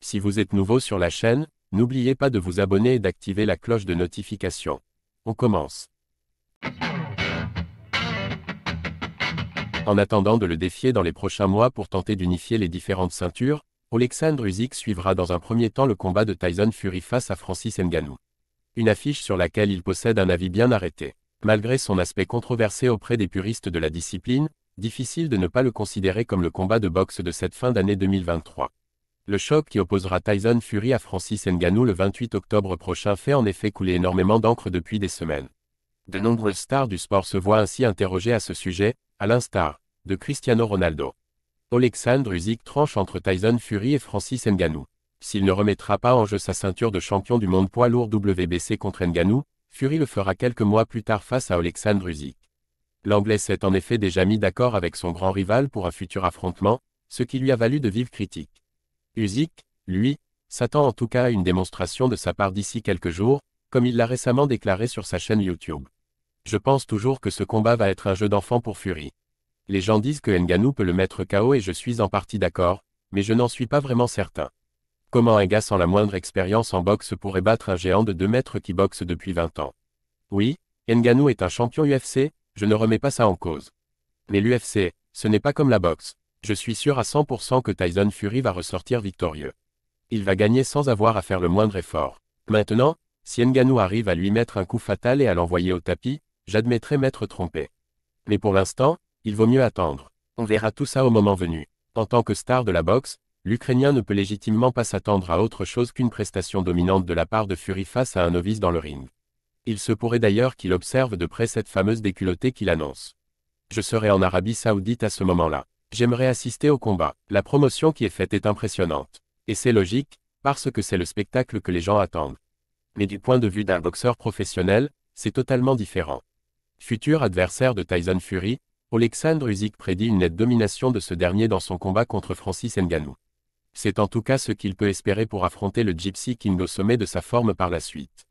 Si vous êtes nouveau sur la chaîne, n'oubliez pas de vous abonner et d'activer la cloche de notification. On commence. En attendant de le défier dans les prochains mois pour tenter d'unifier les différentes ceintures, Oleksandr Usyk suivra dans un premier temps le combat de Tyson Fury face à Francis Ngannou. Une affiche sur laquelle il possède un avis bien arrêté. Malgré son aspect controversé auprès des puristes de la discipline, difficile de ne pas le considérer comme le combat de boxe de cette fin d'année 2023. Le choc qui opposera Tyson Fury à Francis Ngannou le 28 octobre prochain fait en effet couler énormément d'encre depuis des semaines. De nombreuses stars du sport se voient ainsi interrogées à ce sujet, à l'instar de Cristiano Ronaldo. Oleksandr Usyk tranche entre Tyson Fury et Francis Ngannou. S'il ne remettra pas en jeu sa ceinture de champion du monde poids lourd WBC contre Ngannou, Fury le fera quelques mois plus tard face à Oleksandr Usyk. L'Anglais s'est en effet déjà mis d'accord avec son grand rival pour un futur affrontement, ce qui lui a valu de vives critiques. Usyk, lui, s'attend en tout cas à une démonstration de sa part d'ici quelques jours, comme il l'a récemment déclaré sur sa chaîne YouTube. Je pense toujours que ce combat va être un jeu d'enfant pour Fury. Les gens disent que Ngannou peut le mettre KO et je suis en partie d'accord, mais je n'en suis pas vraiment certain. Comment un gars sans la moindre expérience en boxe pourrait battre un géant de 2 mètres qui boxe depuis 20 ans? Oui, Ngannou est un champion UFC, je ne remets pas ça en cause. Mais l'UFC, ce n'est pas comme la boxe. Je suis sûr à 100% que Tyson Fury va ressortir victorieux. Il va gagner sans avoir à faire le moindre effort. Maintenant, si Ngannou arrive à lui mettre un coup fatal et à l'envoyer au tapis, j'admettrai m'être trompé. Mais pour l'instant, il vaut mieux attendre. On verra tout ça au moment venu. En tant que star de la boxe, l'Ukrainien ne peut légitimement pas s'attendre à autre chose qu'une prestation dominante de la part de Fury face à un novice dans le ring. Il se pourrait d'ailleurs qu'il observe de près cette fameuse déculottée qu'il annonce. Je serai en Arabie Saoudite à ce moment-là. J'aimerais assister au combat. La promotion qui est faite est impressionnante. Et c'est logique, parce que c'est le spectacle que les gens attendent. Mais du point de vue d'un boxeur professionnel, c'est totalement différent. Futur adversaire de Tyson Fury, Oleksandr Usyk prédit une nette domination de ce dernier dans son combat contre Francis Ngannou. C'est en tout cas ce qu'il peut espérer pour affronter le Gypsy King au sommet de sa forme par la suite.